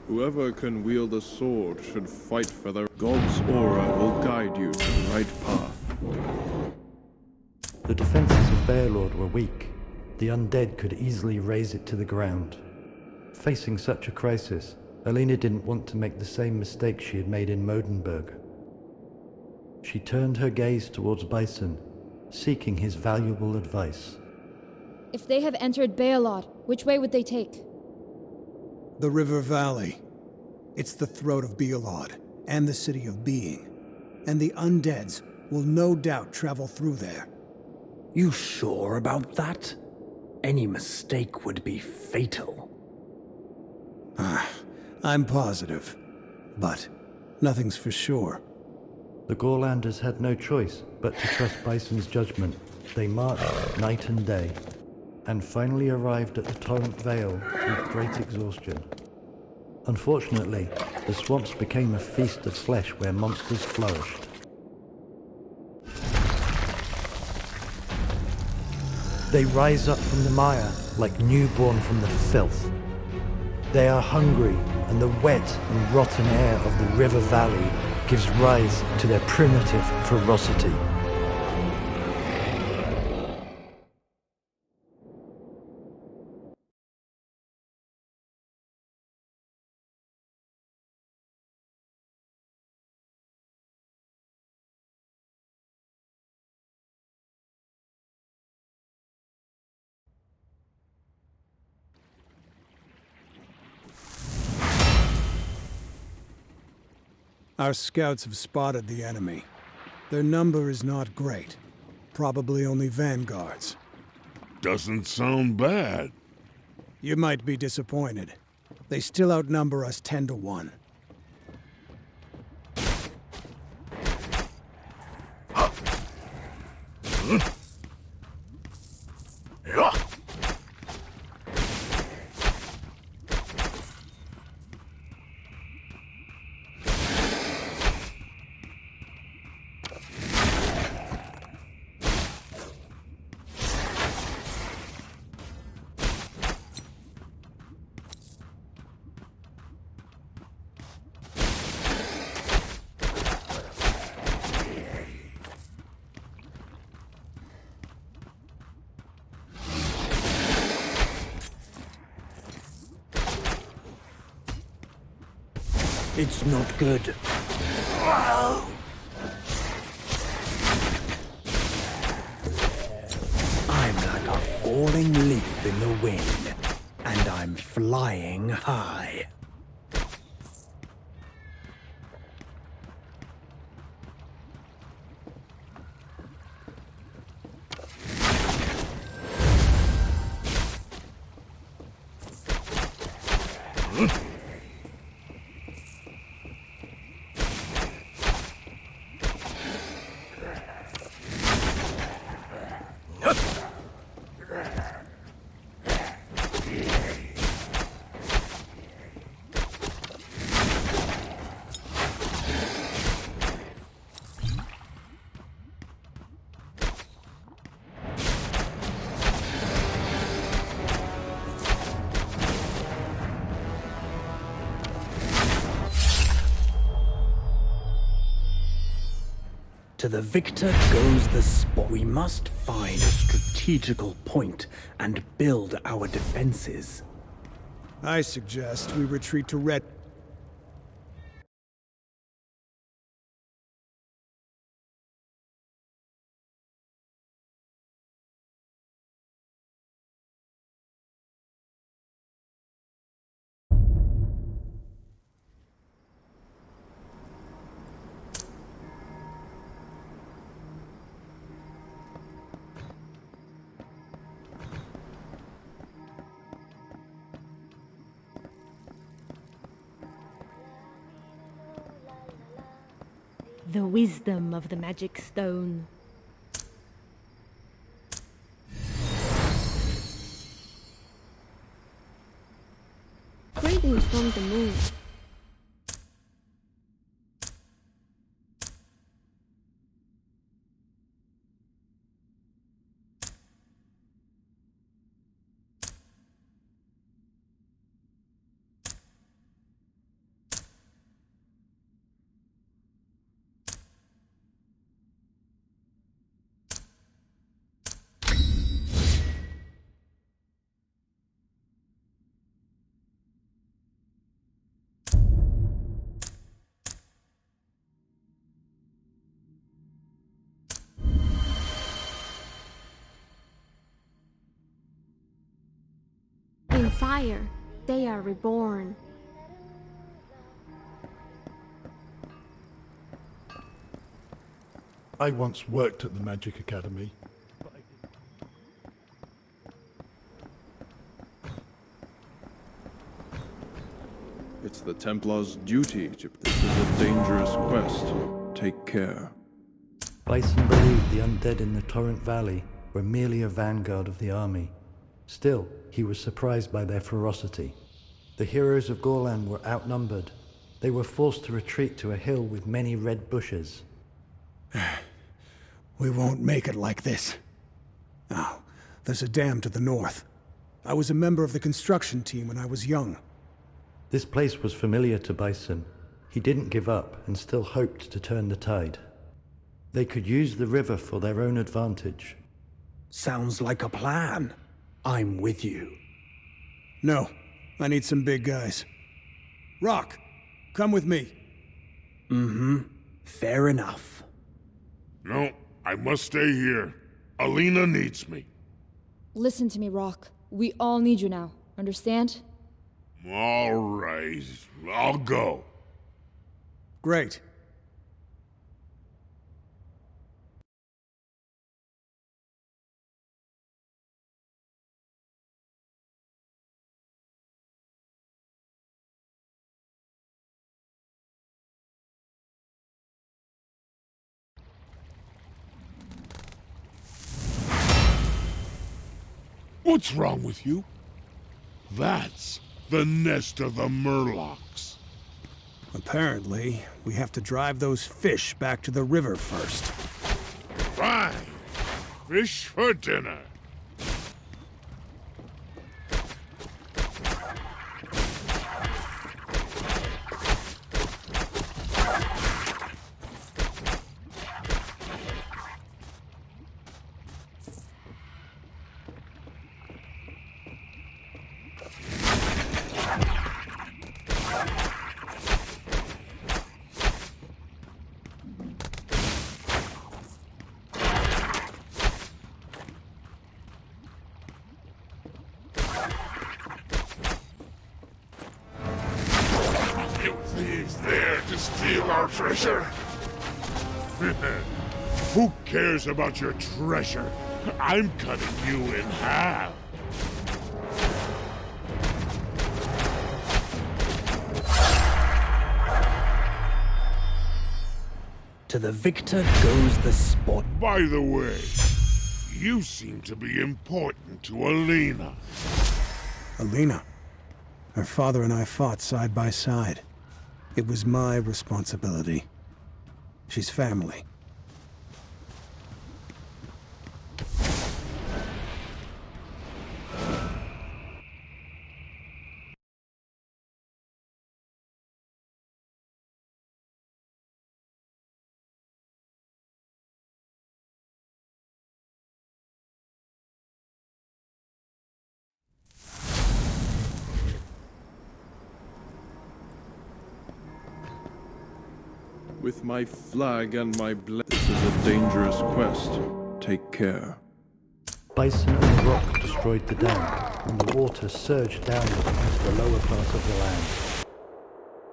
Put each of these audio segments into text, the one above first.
Whoever can wield a sword should fight for their God's aura will guide you to the right path. The defenses of Beowlord were weak. The undead could easily raze it to the ground. Facing such a crisis, Alina didn't want to make the same mistake she had made in Modenburg. She turned her gaze towards Bison, seeking his valuable advice. If they have entered Beowlod, which way would they take? The river valley. It's the throat of Beowlod, and the city of being. And the undeads will no doubt travel through there. You sure about that? Any mistake would be fatal. I'm positive. But nothing's for sure. The Gorlanders had no choice but to trust Bison's judgment. They marched night and day, and finally arrived at the Torrent Vale with great exhaustion. Unfortunately, the swamps became a feast of flesh where monsters flourished. They rise up from the mire like newborn from the filth. They are hungry, and the wet and rotten air of the river valley gives rise to their primitive ferocity. Our scouts have spotted the enemy. Their number is not great. Probably only vanguards. Doesn't sound bad. You might be disappointed. They still outnumber us 10 to 1. It's not good. I'm like a falling leaf in the wind, and I'm flying high. To the victor goes the spoil. We must find a strategical point and build our defenses. I suggest we retreat to Red... The wisdom of the magic stone. Greetings from the moon. fire, they are reborn. I once worked at the Magic Academy. It's the Templar's duty to... This is a dangerous quest. Take care. Bison believed the undead in the Torrent Valley were merely a vanguard of the army. Still, he was surprised by their ferocity. The heroes of Gorlan were outnumbered. They were forced to retreat to a hill with many red bushes. We won't make it like this. Oh, there's a dam to the north. I was a member of the construction team when I was young. This place was familiar to Bison. He didn't give up and still hoped to turn the tide. They could use the river for their own advantage. Sounds like a plan. I'm with you. No, I need some big guys. Rock, come with me. Mm-hmm. Fair enough. No, I must stay here. Alina needs me. Listen to me, Rock. We all need you now. Understand? All right, I'll go. Great. What's wrong with you? That's the nest of the Murlocs. Apparently, we have to drive those fish back to the river first. Fine. Fish for dinner. You thieves there to steal our treasure? Who cares about your treasure? I'm cutting you in half. To the victor goes the sport. By the way, you seem to be important to Alina. Alina. Her father and I fought side by side. It was my responsibility. She's family. With my flag and my this is a dangerous quest. Take care. Bison and the rock destroyed the dam, and the water surged downward into the lower part of the land.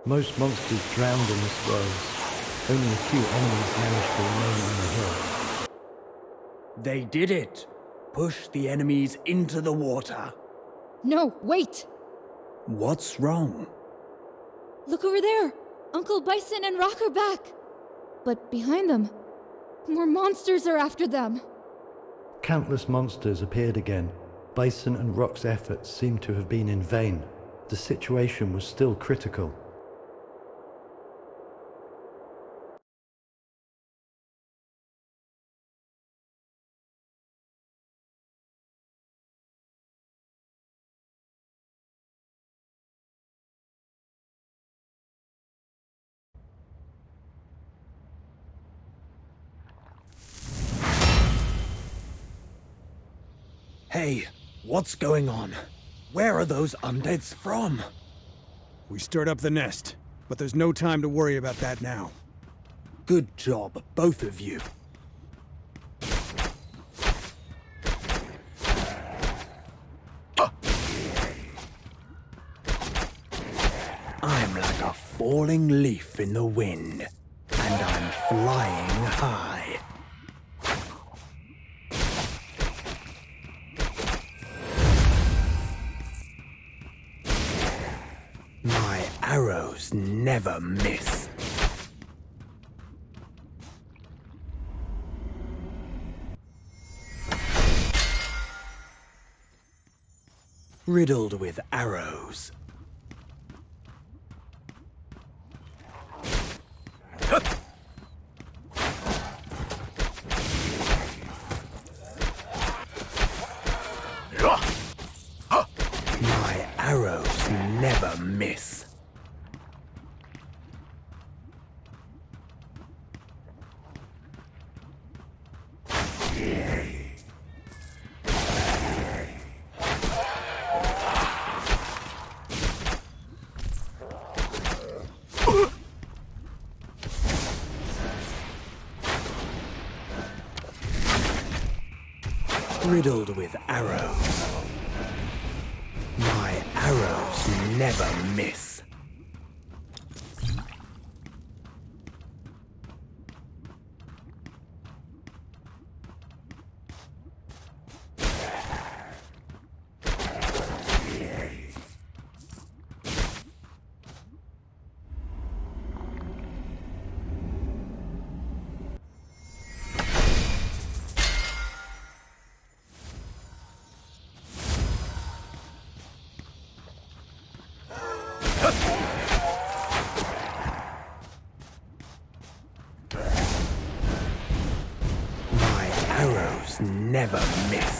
Most monsters drowned in the swells. Only a few enemies managed to remain on the hill. They did it! Push the enemies into the water. No, wait! What's wrong? Look over there! Uncle Bison and Rock are back! But behind them, more monsters are after them! Countless monsters appeared again. Bison and Rock's efforts seemed to have been in vain. The situation was still critical. Hey, what's going on? Where are those undeads from? We stirred up the nest, but there's no time to worry about that now. Good job, both of you. falling leaf in the wind, and I'm flying high. My arrows never miss. Riddled with arrows. My arrows never miss. Riddled with arrows. My arrows never miss. My arrows never miss.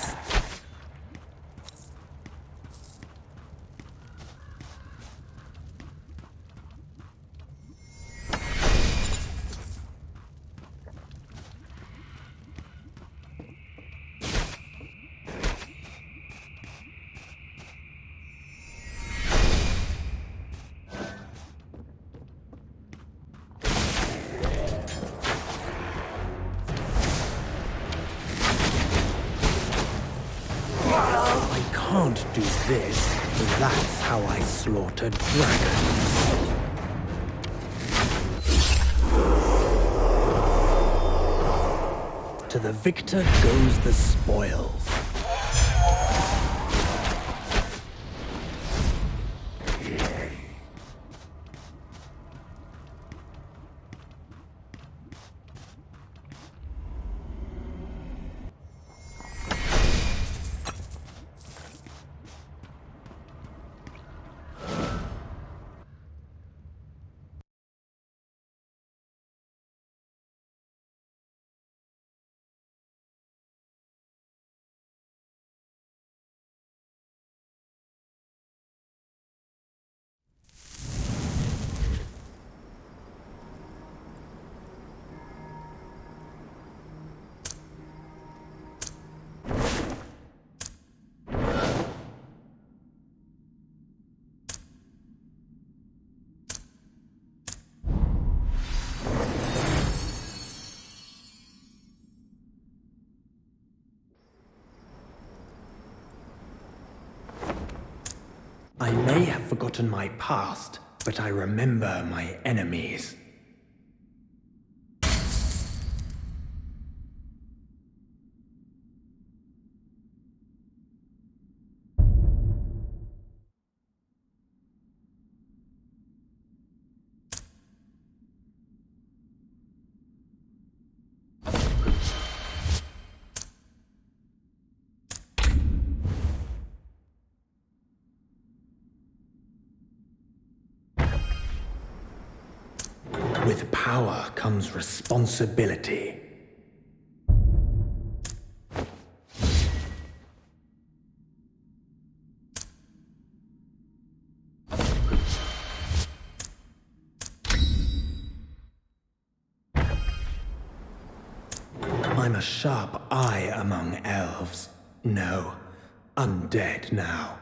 I can't do this. That's how I slaughtered dragons. To the victor goes the spoils. I may have forgotten my past, but I remember my enemies. With power comes responsibility. I'm a sharp eye among elves. No, undead now.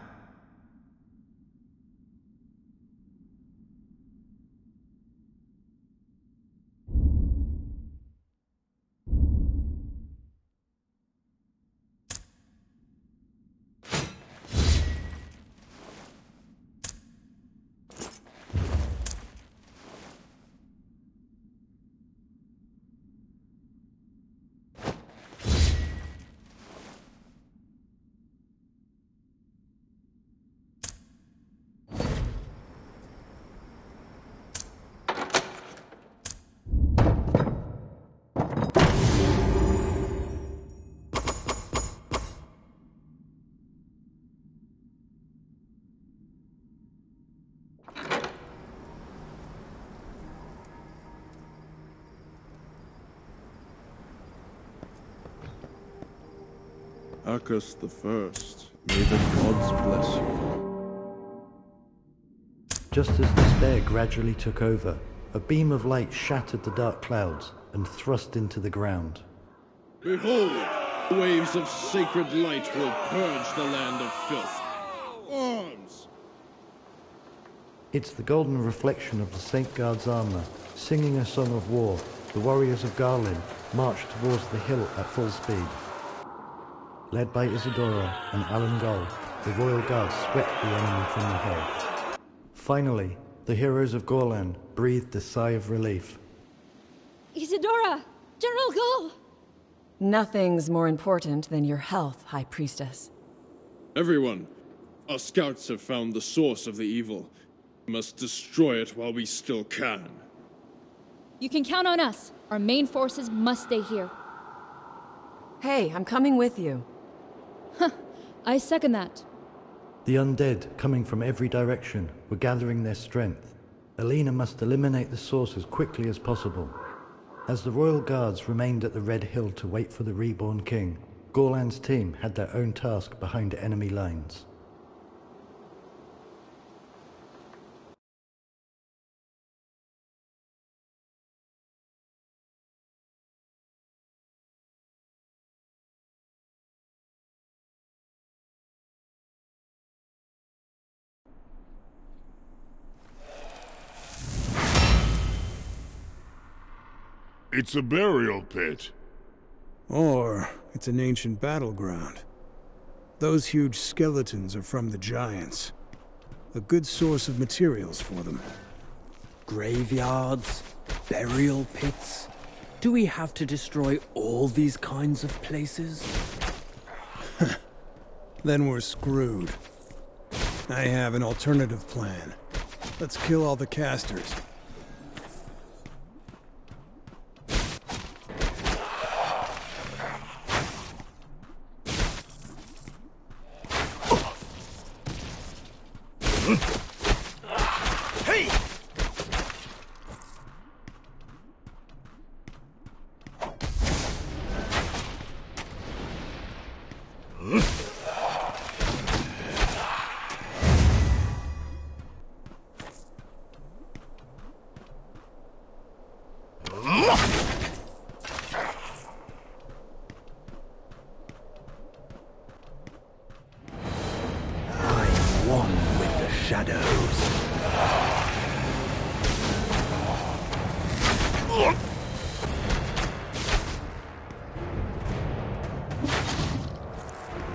Arcus the First. May the gods bless you. Just as despair gradually took over, a beam of light shattered the dark clouds and thrust into the ground. Behold! Waves of sacred light will purge the land of filth. Arms! It's the golden reflection of the Saint Guard's armor. Singing a song of war, the warriors of Garlin marched towards the hill at full speed. Led by Isidora and Alan Gull, the Royal Guard swept the enemy from the hill. Finally, the heroes of Gorlan breathed a sigh of relief. Isidora! General Gull! Nothing's more important than your health, High Priestess. Everyone, our scouts have found the source of the evil. We must destroy it while we still can. You can count on us. Our main forces must stay here. Hey, I'm coming with you. I second that. The undead, coming from every direction, were gathering their strength. Alina must eliminate the source as quickly as possible. As the Royal Guards remained at the Red Hill to wait for the reborn king, Gorlan's team had their own task behind enemy lines. It's a burial pit. Or it's an ancient battleground. Those huge skeletons are from the Giants. A good source of materials for them. Graveyards, burial pits. Do we have to destroy all these kinds of places? Then we're screwed. I have an alternative plan. Let's kill all the casters.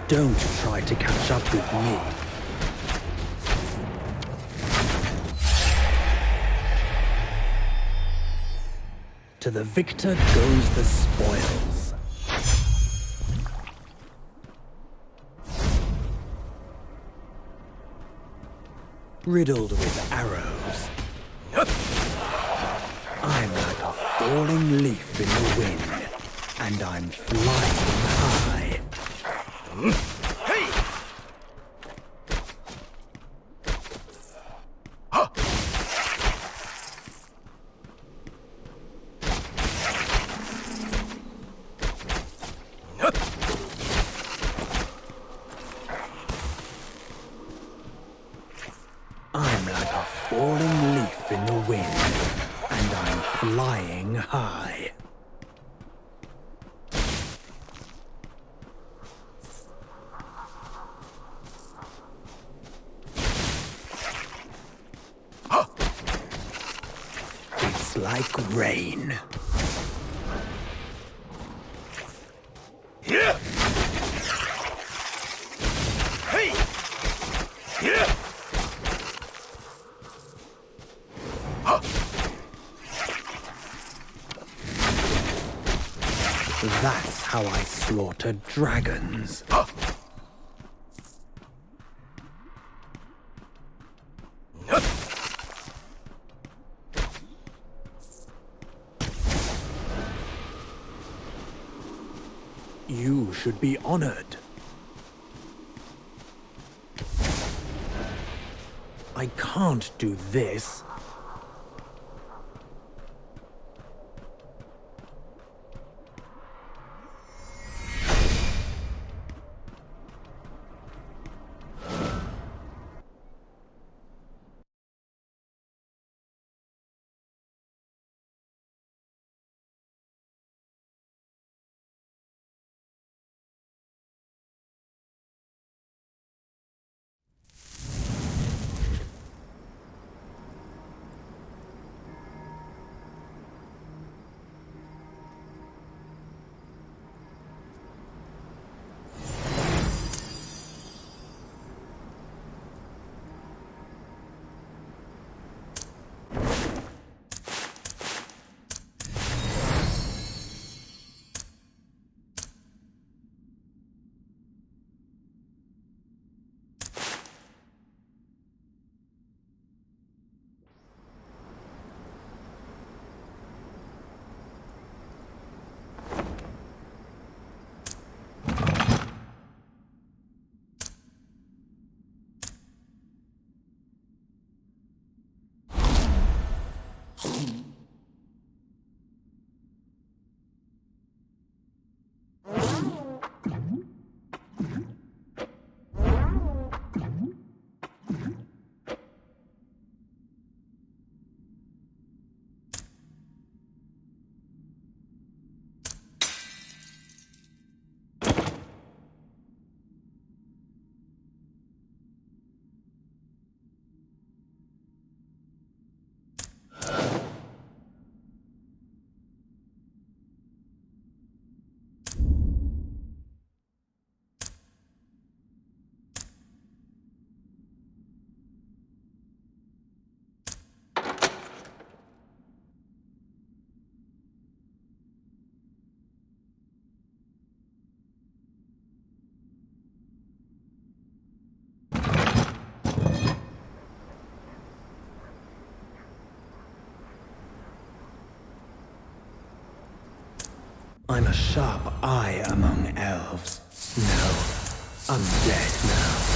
Don't try to catch up with me. To the victor goes the spoils. Riddled with arrows. I'm like a falling leaf in the wind, and I'm flying high. Hey! I'm like a falling leaf in the wind, and I'm flying high. It's like rain. Yeah. Hey. Yeah. That's how I slaughter dragons. You should be honored. I can't do this. I'm a sharp eye among elves. No, undead now.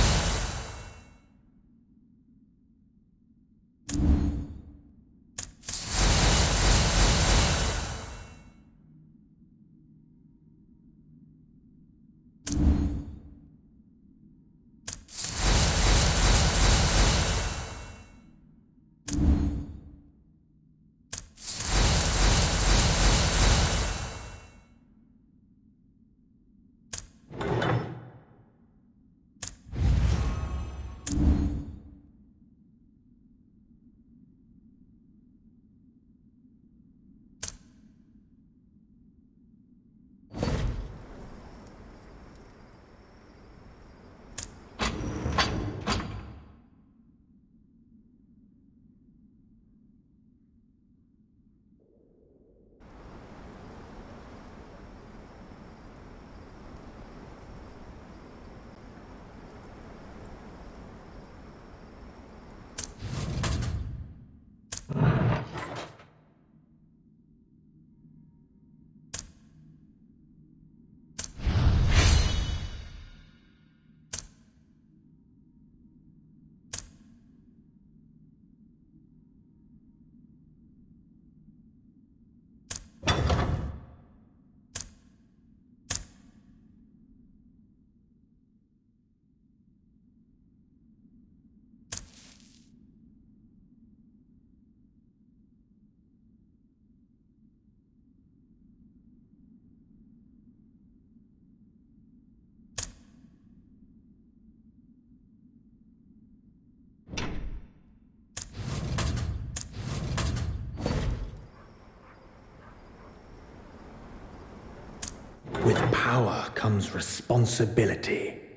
With power comes responsibility.